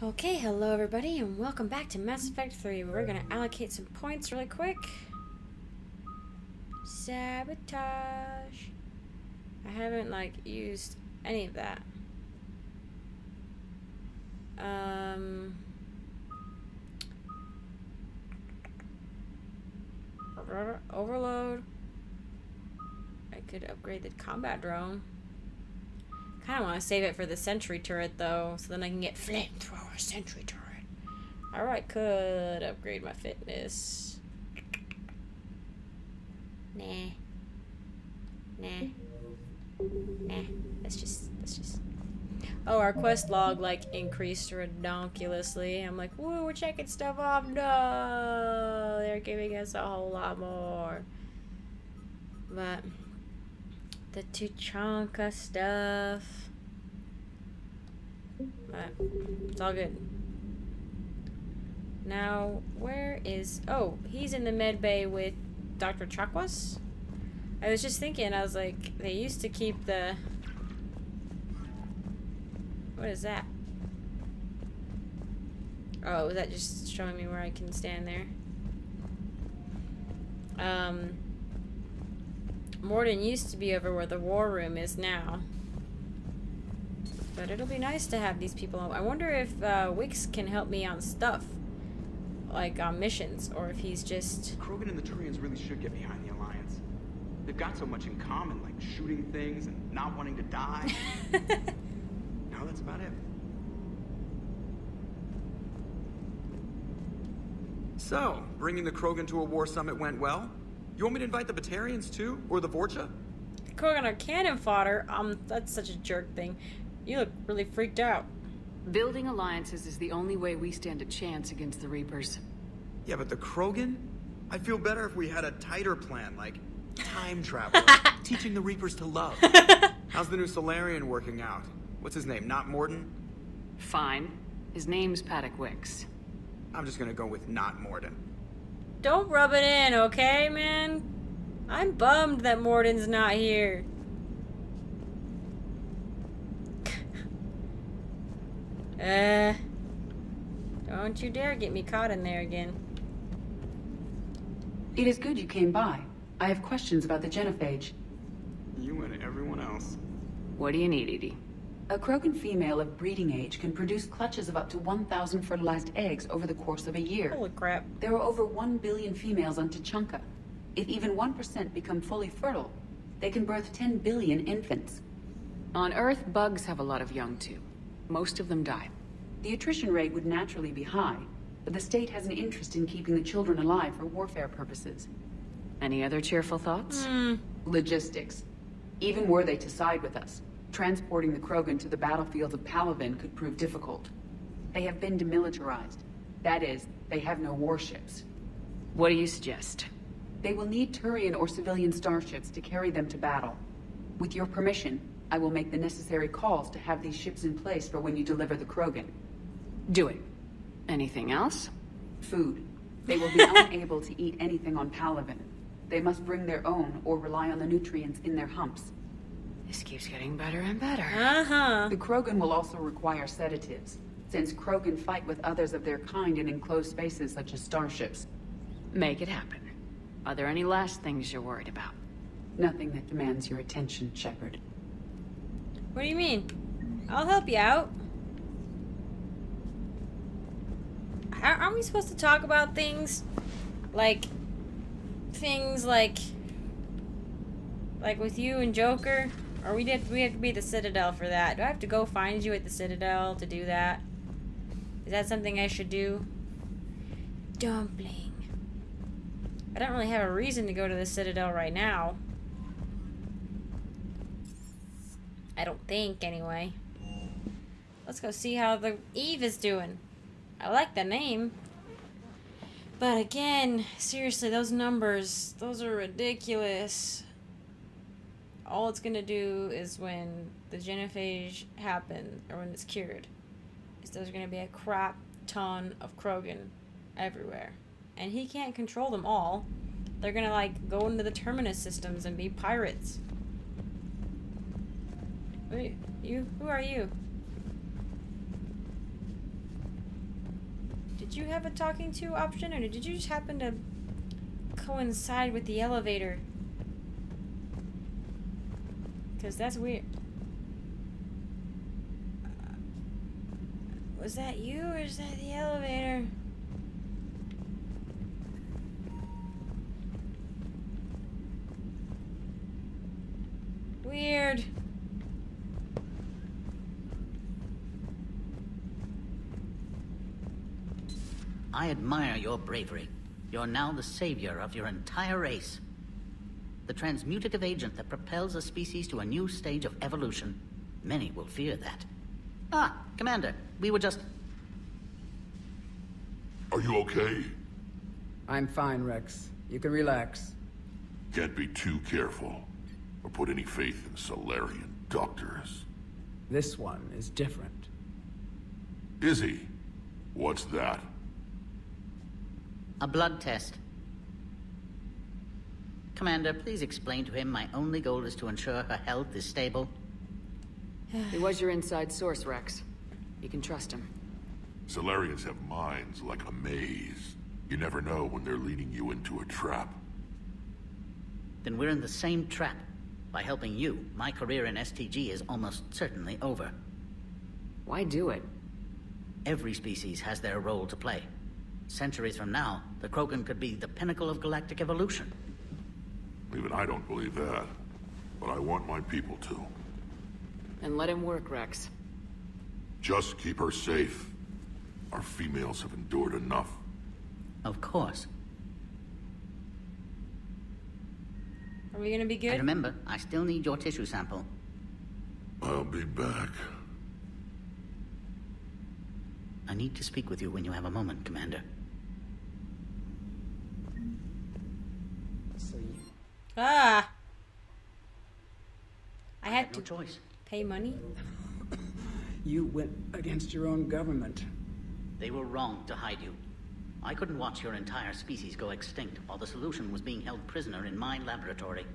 Okay, hello everybody, and welcome back to Mass Effect 3. We're gonna allocate some points really quick. Sabotage. I haven't, used any of that. Overload. I could upgrade the combat drone. Kinda want to save it for the sentry turret though, so then I can get flamethrower sentry turret. Or I could upgrade my fitness. Nah. Let's just. Oh, our quest log increased ridiculously. I'm like, woo, we're checking stuff off. No, they're giving us a whole lot more. But the Tuchanka stuff. But it's all good. Now, where is... Oh, he's in the med bay with Dr. Chakwas? I was just thinking, I was like, they used to keep the... What is that? Oh, is that just showing me where I can stand there? Mordin used to be over where the war room is now. But it'll be nice to have these people. I wonder if Wiks can help me on stuff. Like on missions, or if he's just... Krogan and the Turians really should get behind the Alliance. They've got so much in common, like shooting things and not wanting to die. No, that's about it. So, bringing the Krogan to a war summit went well? You want me to invite the Batarians too? Or the Vorcha? The Krogan are cannon fodder. That's such a jerk thing. You look really freaked out. Building alliances is the only way we stand a chance against the Reapers. Yeah, but the Krogan? I'd feel better if we had a tighter plan, like time travel, teaching the Reapers to love. How's the new Salarian working out? What's his name, Not-Mordin? Fine. His name's Wiks. I'm just gonna go with Not-Mordin. Don't rub it in, okay, man? I'm bummed that Mordin's not here. Don't you dare get me caught in there again. It is good you came by. I have questions about the genophage. You and everyone else. What do you need, Edie? A Krogan female of breeding age can produce clutches of up to 1,000 fertilized eggs over the course of a year. Holy crap. There are over 1 billion females on Tuchanka. If even 1% become fully fertile, they can birth 10 billion infants. On Earth, bugs have a lot of young too. Most of them die. The attrition rate would naturally be high, but the state has an interest in keeping the children alive for warfare purposes. Any other cheerful thoughts? Logistics. Even were they to side with us, transporting the Krogan to the battlefields of Palaven could prove difficult. They have been demilitarized. That is, they have no warships. What do you suggest? They will need Turian or civilian starships to carry them to battle. With your permission, I will make the necessary calls to have these ships in place for when you deliver the Krogan. Do it. Anything else? Food. They will be unable to eat anything on Palaven. They must bring their own or rely on the nutrients in their humps. This keeps getting better and better. The Krogan will also require sedatives, since Krogan fight with others of their kind in enclosed spaces such as starships. Make it happen. Are there any last things you're worried about? Nothing that demands your attention, Shepard. What do you mean? I'll help you out. Aren't we supposed to talk about things like with you and Joker? Or we have to be at the Citadel for that? Do I have to go find you at the Citadel to do that? Is that something I should do? Dumpling. I don't really have a reason to go to the Citadel right now. I don't think, anyway. Let's go see how the Eve is doing. I like the name. But again, seriously, those numbers, those are ridiculous. All it's gonna do is when the genophage happens, or when it's cured, is there's gonna be a crap ton of Krogan everywhere. And he can't control them all. They're gonna, go into the terminus systems and be pirates. Wait, who are you? did you have a talking to option, or did you just happen to coincide with the elevator? Because that's weird. Was that you, or is that the elevator? Weird. I admire your bravery. You're now the savior of your entire race. The transmutative agent that propels a species to a new stage of evolution. Many will fear that. Ah, Commander, we were just... Are you okay? I'm fine, Rex. You can relax. Can't be too careful, or put any faith in salarian doctors. This one is different. Is he? What's that? A blood test. Commander, please explain to him my only goal is to ensure her health is stable. He was your inside source, Rex. You can trust him. Salarians have minds like a maze. You never know when they're leading you into a trap. Then we're in the same trap. By helping you, my career in STG is almost certainly over. Why do it? Every species has their role to play. Centuries from now, the Krogan could be the pinnacle of galactic evolution. Even I don't believe that. But I want my people to. And let him work, Rex. Just keep her safe. Our females have endured enough. Of course. Are we gonna be good? And remember, I still need your tissue sample. I'll be back. I need to speak with you when you have a moment, Commander. So you... Ah! I had No to choice. pay money? You went against your own government. They were wrong to hide you. I couldn't watch your entire species go extinct while the solution was being held prisoner in my laboratory.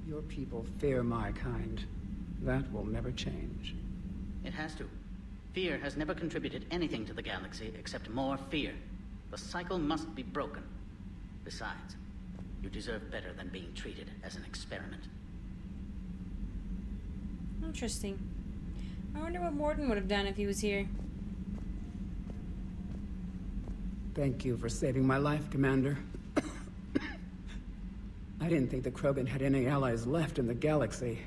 Your people fear my kind. That will never change. It has to. Fear has never contributed anything to the galaxy except more fear. The cycle must be broken. Besides, you deserve better than being treated as an experiment. Interesting. I wonder what Mordin would have done if he was here. Thank you for saving my life, Commander. I didn't think the Krogan had any allies left in the galaxy.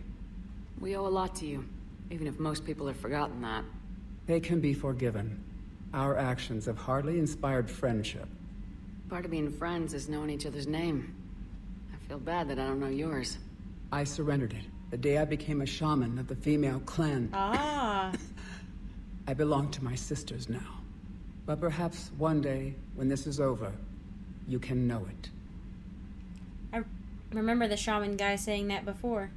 We owe a lot to you, even if most people have forgotten that. They can be forgiven. Our actions have hardly inspired friendship. Part of being friends is knowing each other's name. I feel bad that I don't know yours. I surrendered it the day I became a shaman of the female clan. Ah. I belong to my sisters now. But perhaps one day, when this is over, you can know it. I remember the shaman guy saying that before.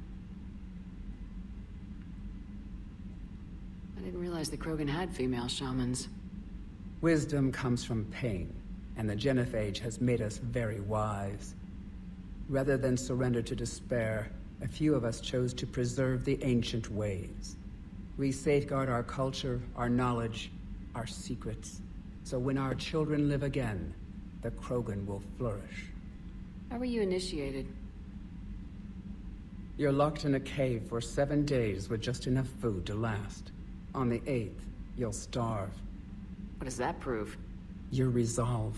I didn't realize the Krogan had female shamans. Wisdom comes from pain, and the genophage has made us very wise. Rather than surrender to despair, a few of us chose to preserve the ancient ways. We safeguard our culture, our knowledge, our secrets. So when our children live again, the Krogan will flourish. How were you initiated? You're locked in a cave for 7 days with just enough food to last. On the 8th, you'll starve. What does that prove? Your resolve.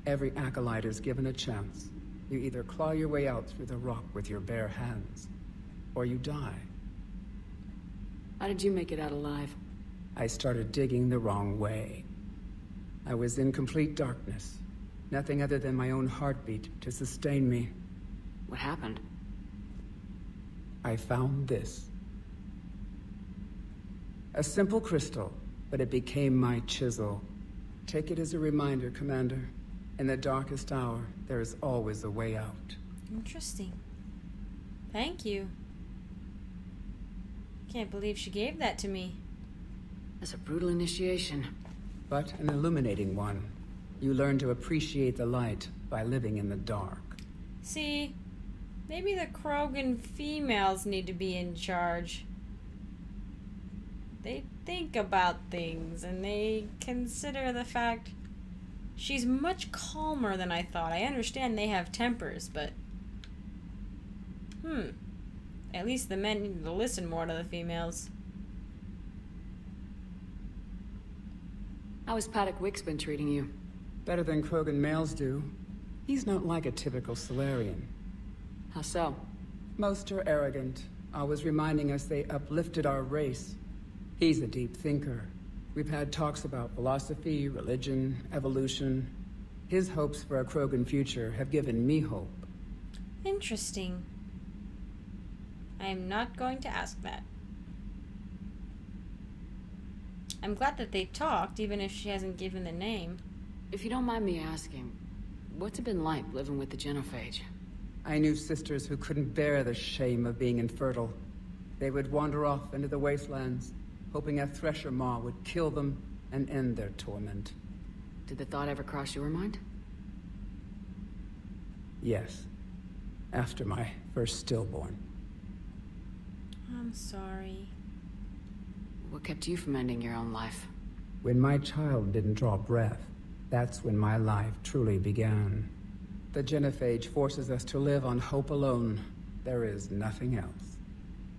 Every acolyte is given a chance. You either claw your way out through the rock with your bare hands, or you die. How did you make it out alive? I started digging the wrong way. I was in complete darkness. Nothing other than my own heartbeat to sustain me. What happened? I found this. A simple crystal, but it became my chisel. Take it as a reminder, Commander. In the darkest hour, there is always a way out. Interesting. Thank you. Can't believe she gave that to me. That's a brutal initiation. But an illuminating one. You learn to appreciate the light by living in the dark. See, maybe the Krogan females need to be in charge. They think about things and they consider the fact She's much calmer than I thought. I understand they have tempers, but... At least the men need to listen more to the females. How has Paddock Wiks been treating you? Better than krogan males do. He's not like a typical salarian. How so? Most are arrogant, always reminding us they uplifted our race. He's a deep thinker. We've had talks about philosophy, religion, evolution. His hopes for a krogan future have given me hope. Interesting. I am not going to ask that. I'm glad that they talked, even if she hasn't given the name. If you don't mind me asking, what's it been like living with the genophage? I knew sisters who couldn't bear the shame of being infertile. They would wander off into the wastelands, hoping a thresher maw would kill them and end their torment. Did the thought ever cross your mind? Yes. After my first stillborn. I'm sorry. What kept you from ending your own life? When my child didn't draw breath, that's when my life truly began. The genophage forces us to live on hope alone. There is nothing else.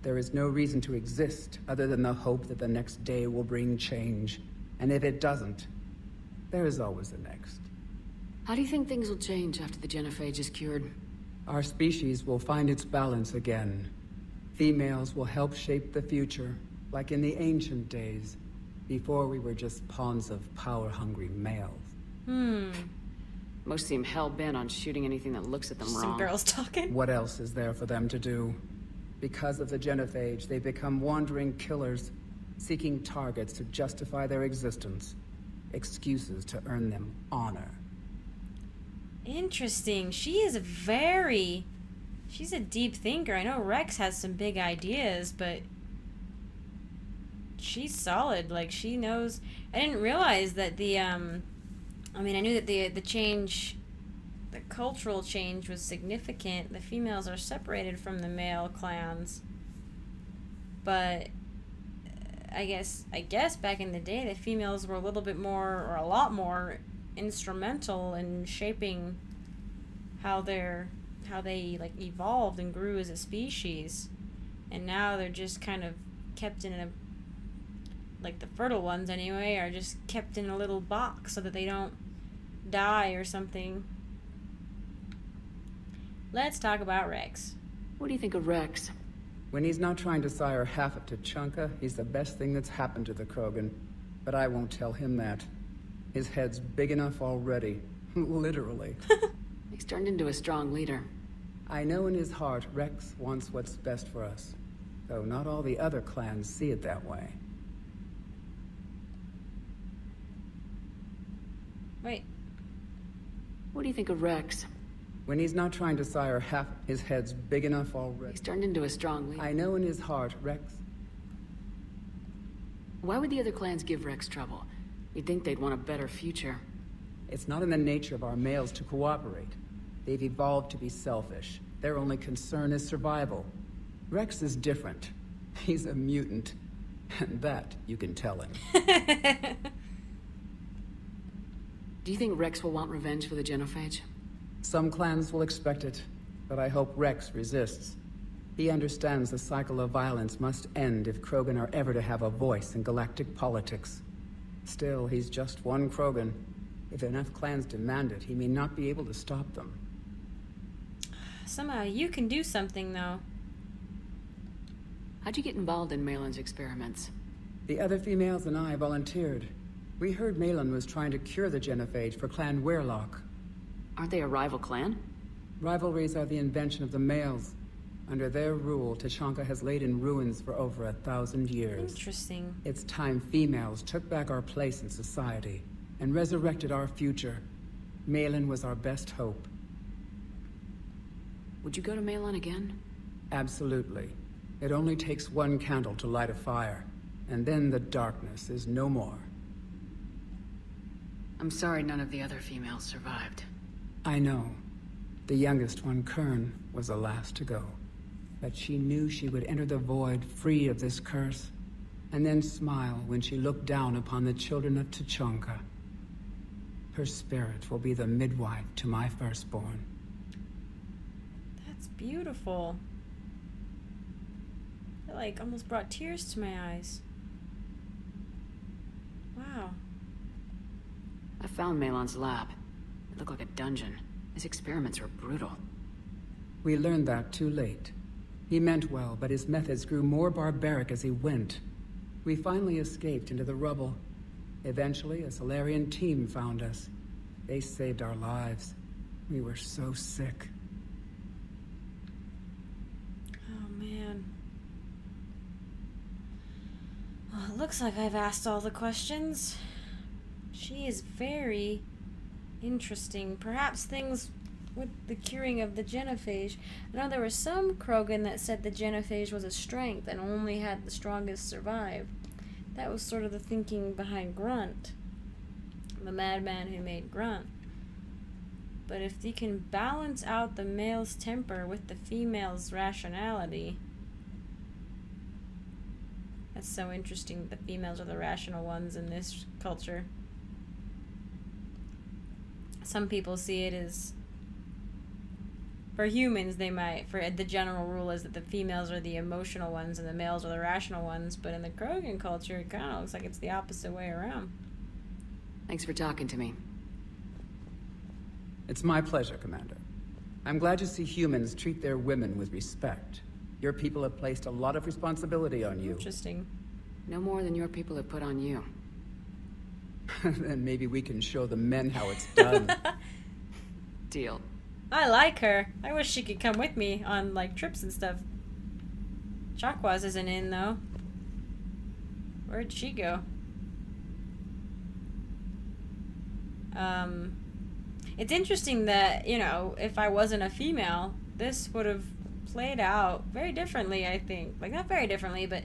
There is no reason to exist other than the hope that the next day will bring change. And if it doesn't, there is always the next. How do you think things will change after the genophage is cured? Our species will find its balance again. Females will help shape the future, like in the ancient days, before we were just pawns of power-hungry males. Most seem hell-bent on shooting anything that looks at them wrong. Some girls talking. What else is there for them to do? Because of the genophage, they become wandering killers, seeking targets to justify their existence, excuses to earn them honor. Interesting. She's a deep thinker. I know Rex has some big ideas, but she's solid. Like, she knows. I didn't realize that I knew that the change, the cultural change was significant. The females are separated from the male clans. But I guess back in the day, the females were a little bit more, or a lot more, instrumental in shaping how they like evolved and grew as a species. And now they're just kind of kept in a, like the fertile ones anyway, are just kept in a little box so that they don't die or something. Let's talk about Rex. What do you think of Rex? When he's not trying to sire half of Tuchanka, he's the best thing that's happened to the krogan. But I won't tell him that. His head's big enough already. Literally. He's turned into a strong leader. I know in his heart Rex wants what's best for us. Though not all the other clans see it that way. Wait. What do you think of Rex? When he's not trying to sire half, his head's big enough already. He's turned into a strong leader. I know in his heart Rex... Why would the other clans give Rex trouble? You'd think they'd want a better future. It's not in the nature of our males to cooperate. They've evolved to be selfish. Their only concern is survival. Rex is different. He's a mutant. And that you can tell him. Do you think Rex will want revenge for the genophage? Some clans will expect it, but I hope Rex resists. He understands the cycle of violence must end if Krogan are ever to have a voice in galactic politics. Still, he's just one krogan. If enough clans demand it, he may not be able to stop them. Somehow you can do something, though. How'd you get involved in Malin's experiments? The other females and I volunteered. We heard Malin was trying to cure the genophage for Clan Weirlock. Aren't they a rival clan? Rivalries are the invention of the males. Under their rule, Tuchanka has laid in ruins for over 1,000 years. Interesting. It's time females took back our place in society and resurrected our future. Malin was our best hope. Would you go to Malin again? Absolutely. It only takes one candle to light a fire, and then the darkness is no more. I'm sorry none of the other females survived. I know. The youngest one, Kern, was the last to go. But she knew she would enter the void free of this curse, and then smile when she looked down upon the children of Tuchanka. Her spirit will be the midwife to my firstborn. That's beautiful. It like almost brought tears to my eyes. Wow. I found Malon's lab. It looked like a dungeon. His experiments were brutal. We learned that too late. He meant well, but his methods grew more barbaric as he went. We finally escaped into the rubble. Eventually, a Salarian team found us. They saved our lives. We were so sick. Oh, man. Well, it looks like I've asked all the questions. She is very interesting. Perhaps things with the curing of the genophage. I know there was some krogan that said the genophage was a strength and only had the strongest survive. That was sort of the thinking behind Grunt, the madman who made Grunt. But if you can balance out the male's temper with the female's rationality, that's so interesting. The females are the rational ones in this culture. Some people see it as, for humans, they might, for the general rule is that the females are the emotional ones and the males are the rational ones, but in the krogan culture, it kind of looks like it's the opposite way around. Thanks for talking to me. It's my pleasure, Commander. I'm glad to see humans treat their women with respect. Your people have placed a lot of responsibility on you. Interesting. No more than your people have put on you. Then maybe we can show the men how it's done. Deal. I like her. I wish she could come with me on, like, trips and stuff. Chakwas isn't in, though. Where'd she go? It's interesting that, you know, if I wasn't a female, this would have played out very differently, I think. Like, not very differently, but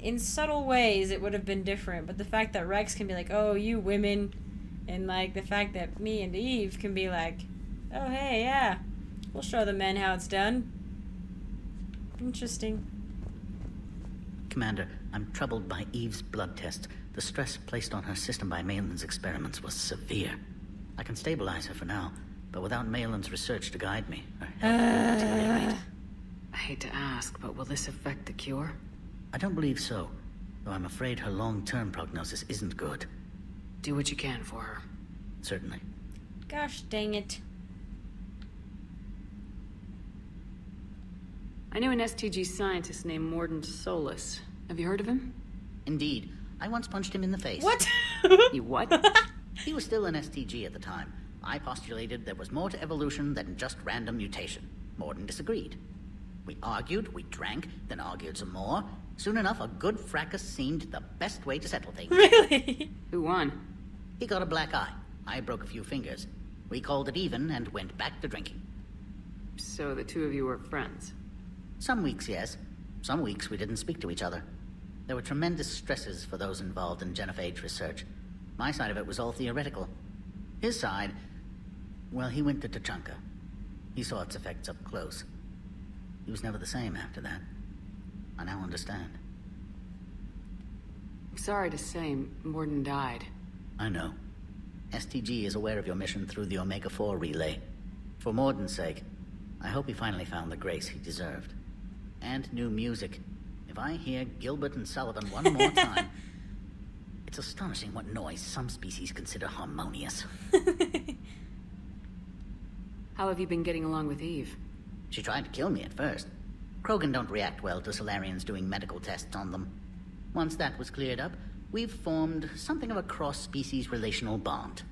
in subtle ways it would have been different. But the fact that Rex can be like, oh, you women, and, like, the fact that me and Eve can be like, oh, hey, yeah, we'll show the men how it's done. Interesting. Commander, I'm troubled by Eve's blood test. The stress placed on her system by Malin's experiments was severe. I can stabilize her for now, but without Malin's research to guide me, her health will deteriorate. I hate to ask, but will this affect the cure? I don't believe so, though I'm afraid her long-term prognosis isn't good. Do what you can for her. Certainly. Gosh dang it. I knew an STG scientist named Mordin Solus. Have you heard of him? Indeed. I once punched him in the face. What? You what? He was still an STG at the time. I postulated there was more to evolution than just random mutation. Mordin disagreed. We argued, we drank, then argued some more. Soon enough, a good fracas seemed the best way to settle things. Really? Who won? He got a black eye. I broke a few fingers. We called it even and went back to drinking. So the two of you were friends? Some weeks, yes. Some weeks we didn't speak to each other. There were tremendous stresses for those involved in genophage research. My side of it was all theoretical. His side, well, he went to Tachanka. He saw its effects up close. He was never the same after that. I now understand. I'm sorry to say, Mordin died. I know. STG is aware of your mission through the Omega-4 relay. For Mordin's sake, I hope he finally found the grace he deserved. And new music. If I hear Gilbert and Sullivan one more time, it's astonishing what noise some species consider harmonious. How have you been getting along with Eve? She tried to kill me at first. Krogan don't react well to salarians doing medical tests on them. Once that was cleared up, we've formed something of a cross-species relational bond.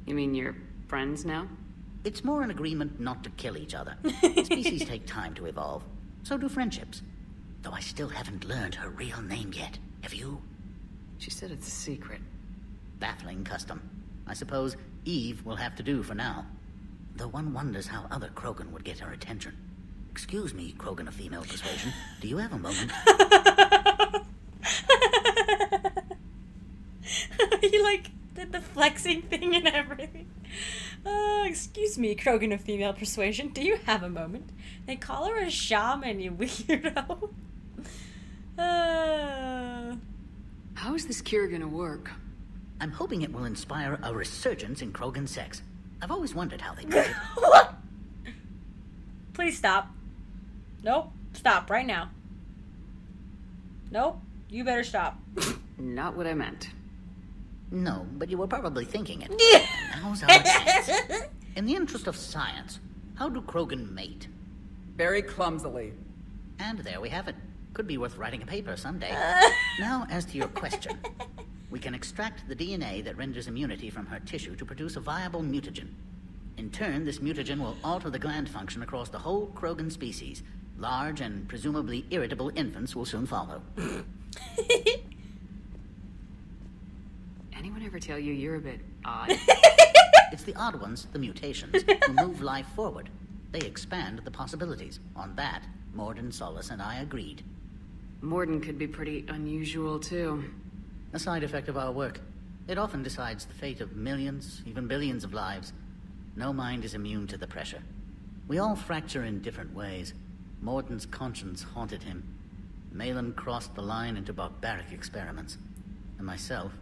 You mean you're friends now? It's more an agreement not to kill each other. Species take time to evolve. So do friendships. Though I still haven't learned her real name yet. Have you? She said it's a secret. Baffling custom. I suppose Eve will have to do for now. Though one wonders how other Krogan would get her attention. Excuse me, Krogan of female persuasion. Do you have a moment? He, like, did the flexing thing and everything. Excuse me, Krogan of female persuasion. Do you have a moment? They call her a shaman, you weirdo. How is this cure gonna work? I'm hoping it will inspire a resurgence in krogan sex. I've always wondered how they do it. What? Please stop. Nope. Stop right now. Nope. You better stop. Not what I meant. No, but you were probably thinking it. Yeah. Now's our chance. In the interest of science, how do krogan mate? Very clumsily. And there we have it. Could be worth writing a paper someday. Now, as to your question. We can extract the DNA that renders immunity from her tissue to produce a viable mutagen. In turn, this mutagen will alter the gland function across the whole krogan species. Large and presumably irritable infants will soon follow. Anyone ever tell you you're a bit odd? It's the odd ones, the mutations, who move life forward. They expand the possibilities. On that, Mordin, Solace, and I agreed. Mordin could be pretty unusual, too. A side effect of our work. It often decides the fate of millions, even billions of lives. No mind is immune to the pressure. We all fracture in different ways. Mordin's conscience haunted him. Malin crossed the line into barbaric experiments. And myself,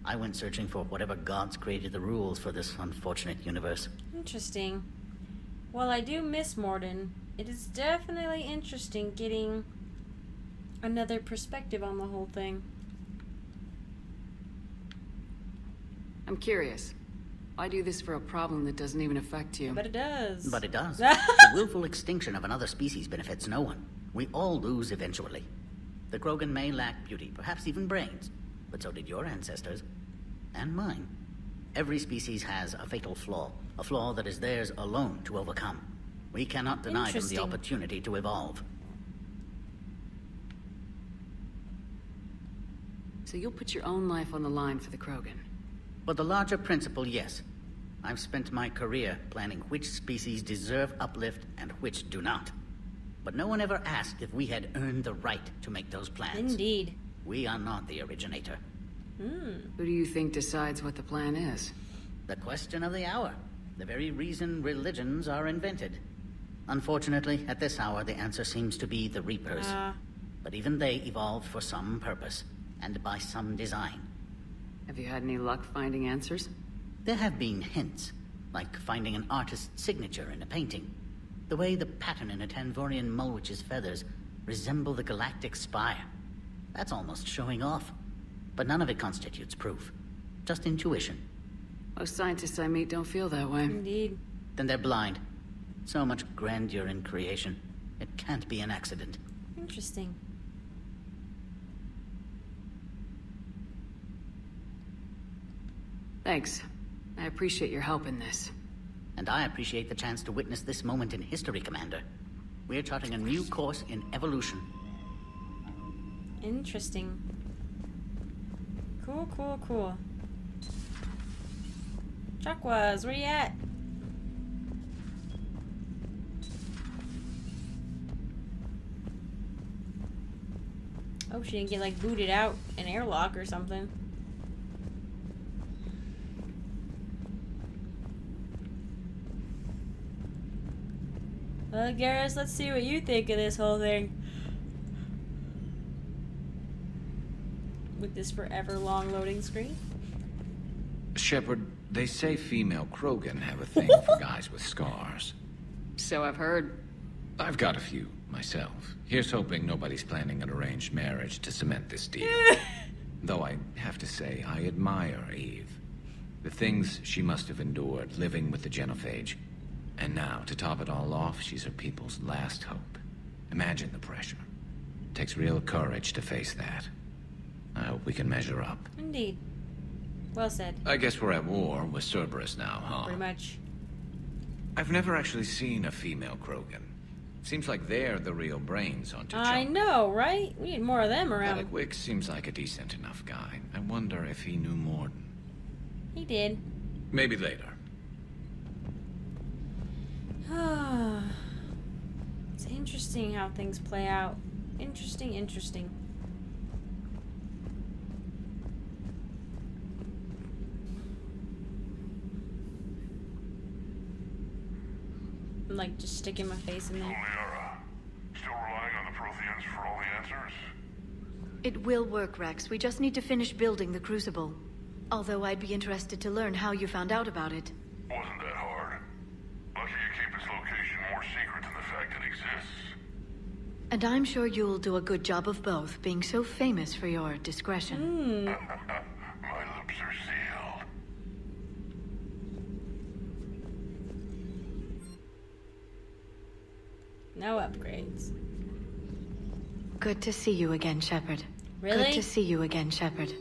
I went searching for whatever gods created the rules for this unfortunate universe. Interesting. Well, I do miss Mordin. It is definitely interesting getting another perspective on the whole thing. I'm curious. Why do this for a problem that doesn't even affect you? But it does. But it does. The willful extinction of another species benefits no one. We all lose eventually. The krogan may lack beauty, perhaps even brains, but so did your ancestors. And mine. Every species has a fatal flaw, a flaw that is theirs alone to overcome. We cannot deny them the opportunity to evolve. So you'll put your own life on the line for the krogan? For the larger principle, yes. I've spent my career planning which species deserve uplift and which do not. But no one ever asked if we had earned the right to make those plans. Indeed. We are not the originator. Who do you think decides what the plan is? The question of the hour. The very reason religions are invented. Unfortunately, at this hour, the answer seems to be the Reapers. But even they evolved for some purpose, and by some design. Have you had any luck finding answers? There have been hints, like finding an artist's signature in a painting. The way the pattern in a Tanvorian mulwitch's feathers resemble the galactic spire. That's almost showing off. But none of it constitutes proof. Just intuition. Most scientists I meet don't feel that way. Indeed. Then they're blind. So much grandeur in creation. It can't be an accident. Interesting. Thanks. I appreciate your help in this. And I appreciate the chance to witness this moment in history, Commander. We're charting a new course in evolution. Interesting. Cool, cool, cool. Chakwas, where you at? Oh, she didn't get like booted out an airlock or something. Well, Garrus, let's see what you think of this whole thing. With this forever long loading screen. Shepard, they say female krogan have a thing for guys with scars. So I've heard. I've got a few, myself. Here's hoping nobody's planning an arranged marriage to cement this deal. Though I have to say, I admire Eve. The things she must have endured living with the genophage. And now, to top it all off, she's her people's last hope. Imagine the pressure. It takes real courage to face that. I hope we can measure up. Indeed. Well said. I guess we're at war with Cerberus now, huh? Pretty much. I've never actually seen a female krogan. Seems like they're the real brains on T'Challa. I know, right? We need more of them around. Alec Wiks seems like a decent enough guy. I wonder if he knew Mordin. He did. Maybe later. It's interesting how things play out. Interesting, interesting. I'm like just sticking my face in there. Liara, still relying on the Protheans for all the answers? It will work, Rex. We just need to finish building the Crucible. Although I'd be interested to learn how you found out about it. Wasn't that hard. Lucky you keep its location more secret than the fact it exists. And I'm sure you'll do a good job of both, being so famous for your discretion. My lips are sealed. No upgrades. Good to see you again, Shepard. Really? Good to see you again, Shepard.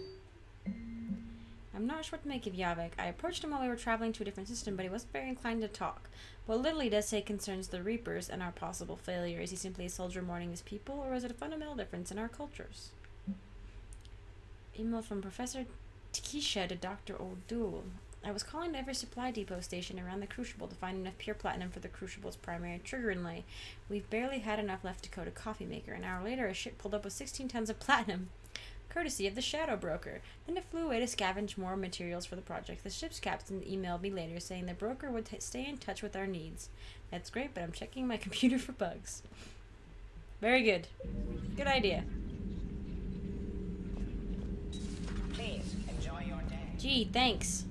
I'm not sure what to make of Yavik. I approached him while we were traveling to a different system, but he wasn't very inclined to talk. What little he does say concerns the Reapers and our possible failure. Is he simply a soldier mourning his people, or is it a fundamental difference in our cultures? Email from Professor Takesha to Dr. O'Doul. I was calling to every supply depot station around the Crucible to find enough pure platinum for the Crucible's primary trigger inlay. We've barely had enough left to coat a coffee maker. An hour later, a ship pulled up with 16 tons of platinum, courtesy of the Shadow Broker. Then it flew away to scavenge more materials for the project. The ship's captain emailed me later saying the broker would stay in touch with our needs. That's great, but I'm checking my computer for bugs. Very good. Good idea. Please enjoy your day. Gee, thanks.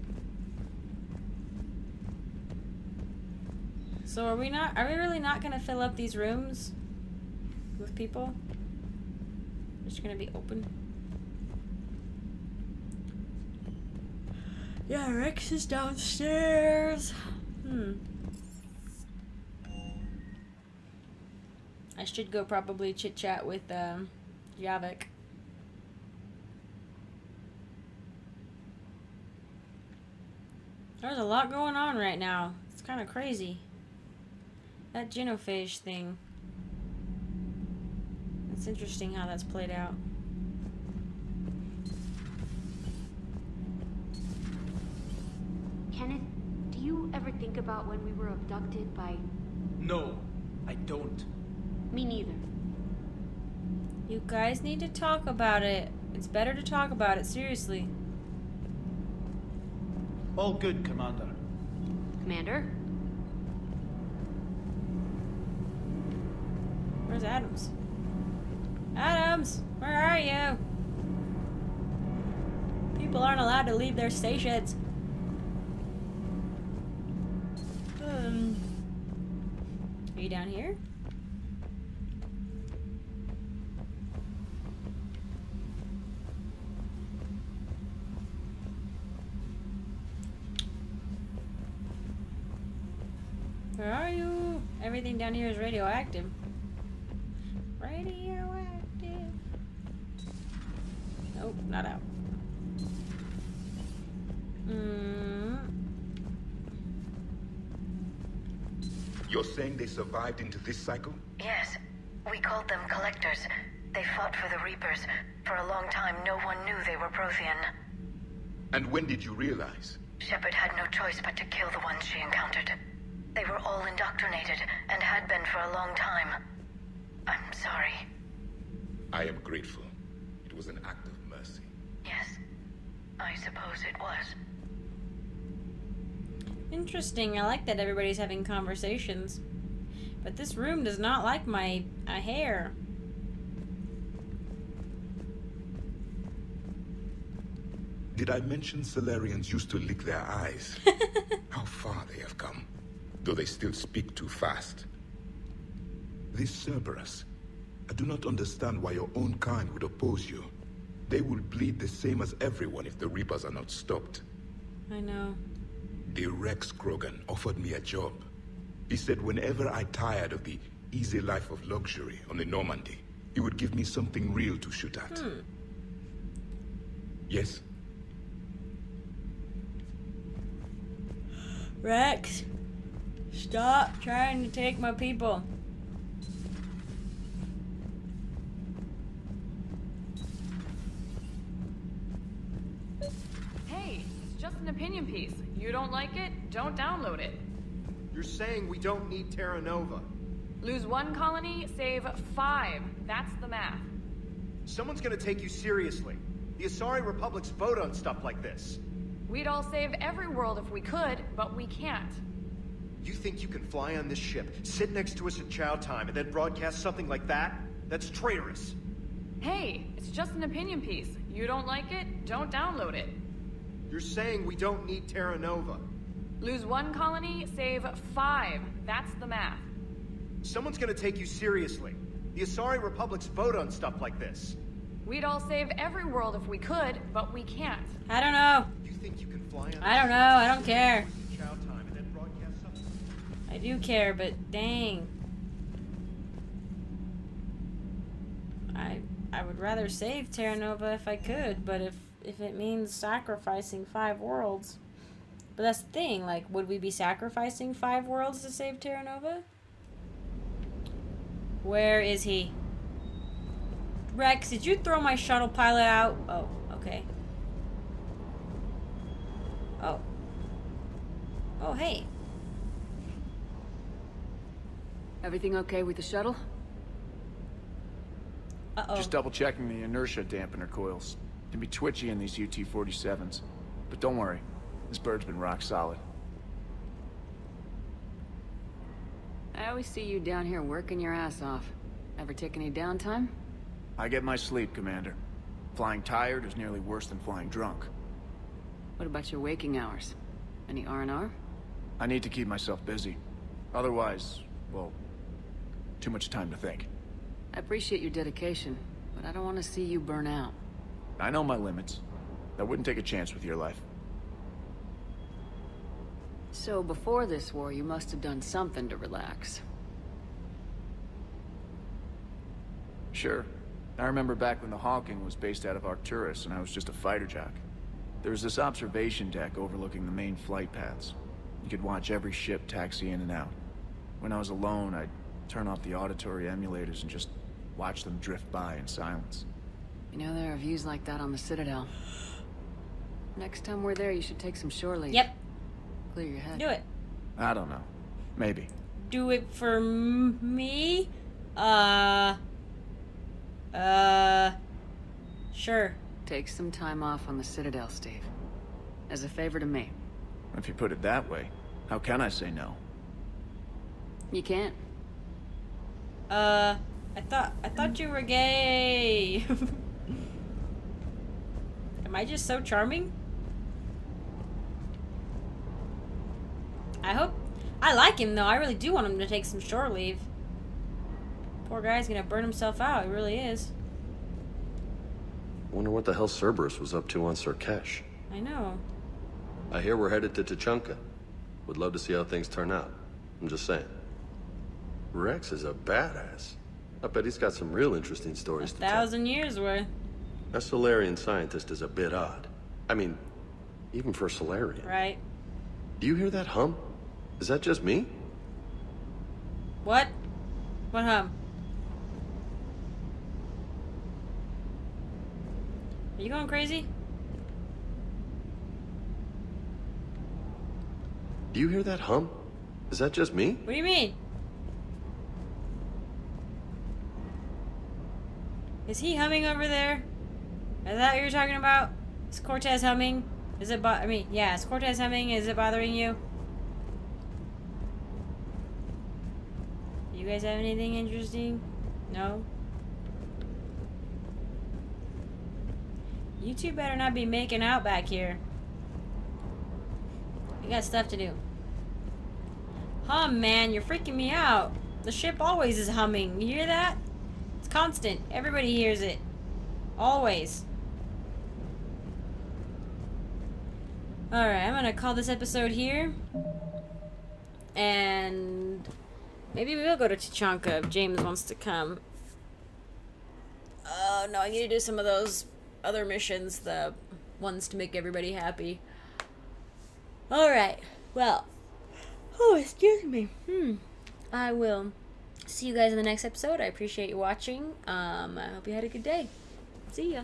So are we really not gonna fill up these rooms with people? They're just gonna be open. Yeah, Rex is downstairs. I should go probably chit chat with Yavik. There's a lot going on right now. It's kind of crazy. That genophage thing. It's interesting how that's played out. Kenneth, do you ever think about when we were abducted by... No, I don't. Me neither. You guys need to talk about it. It's better to talk about it, seriously. All good, Commander. Commander? Where's Adams? Adams, where are you? People aren't allowed to leave their stations. Are you down here? Where are you? Everything down here is radioactive. Radioactive. Nope, not out. You're saying they survived into this cycle? Yes. We called them Collectors. They fought for the Reapers. For a long time, no one knew they were Prothean. And when did you realize? Shepard had no choice but to kill the ones she encountered. They were all indoctrinated, and had been for a long time. I'm sorry. I am grateful. It was an act of mercy. Yes, I suppose it was. Interesting. I like that everybody's having conversations. But this room does not like my hair. Did I mention salarians used to lick their eyes? How far they have come. Though they still speak too fast. This Cerberus, I do not understand why your own kind would oppose you. They will bleed the same as everyone if the Reapers are not stopped. I know. The Rex Krogan offered me a job. He said whenever I tired of the easy life of luxury on the Normandy, he would give me something real to shoot at. Yes? Rex, stop trying to take my people. Hey, it's just an opinion piece. You don't like it? Don't download it. You're saying we don't need Terra Nova. Lose one colony, save 5. That's the math. Someone's gonna take you seriously. The Asari Republics vote on stuff like this. We'd all save every world if we could, but we can't. You think you can fly on this ship, sit next to us at chow time, and then broadcast something like that? That's traitorous. Hey, it's just an opinion piece. You don't like it? Don't download it. You're saying we don't need Terra Nova. Lose 1 colony, save 5. That's the math. Someone's gonna take you seriously. The Asari Republic's vote on stuff like this. We'd all save every world if we could, but we can't. I don't know. You think you can fly on I don't know. I don't care. chow time and then broadcast something? I do care, but dang. I would rather save Terra Nova if I could, but if it means sacrificing 5 worlds. But that's the thing, like, would we be sacrificing 5 worlds to save Terra Nova? Where is he? Rex, did you throw my shuttle pilot out? Oh, okay. Oh. Oh, hey. Everything okay with the shuttle? Uh-oh. Just double checking the inertia dampener coils. Can be twitchy in these UT-47s. But don't worry, this bird's been rock solid. I always see you down here working your ass off. Ever take any downtime? I get my sleep, Commander. Flying tired is nearly worse than flying drunk. What about your waking hours? Any R&R? I need to keep myself busy. Otherwise, well, too much time to think. I appreciate your dedication, but I don't want to see you burn out. I know my limits. I wouldn't take a chance with your life. So before this war, you must have done something to relax. Sure. I remember back when the Hawking was based out of Arcturus and I was just a fighter jock. There was this observation deck overlooking the main flight paths. You could watch every ship taxi in and out. When I was alone, I'd turn off the auditory emulators and just watch them drift by in silence. You know, there are views like that on the Citadel. Next time we're there, you should take some shore leave. Yep. Clear your head. Do it. I don't know. Maybe. Do it for me? Sure. Take some time off on the Citadel, Steve. As a favor to me. If you put it that way, how can I say no? You can't. I thought you were gay. Am I just so charming? I like him though. I really do want him to take some shore leave. Poor guy's gonna burn himself out. He really is. Wonder what the hell Cerberus was up to on Sarkesh. I know. I hear we're headed to Tachanka. Would love to see how things turn out. I'm just saying. Rex is a badass. I bet he's got some real interesting stories to tell. 1,000 years worth. A Salarian scientist is a bit odd. I mean, even for a Salarian. Right. Do you hear that hum? Is that just me? What? What hum? Are you going crazy? Do you hear that hum? Is that just me? What do you mean? Is he humming over there? Is that what you're talking about? Is Cortez humming? Is it yeah, is Cortez humming? Is it bothering you? You guys have anything interesting? No? You two better not be making out back here. We got stuff to do. Hum, man, you're freaking me out. The ship always is humming. You hear that? It's constant. Everybody hears it. Always. Alright, I'm gonna call this episode here. And maybe we will go to Tachanka if James wants to come. Oh, no, I need to do some of those other missions, the ones to make everybody happy. Alright, well. Oh, excuse me. I will see you guys in the next episode. I appreciate you watching. I hope you had a good day. See ya.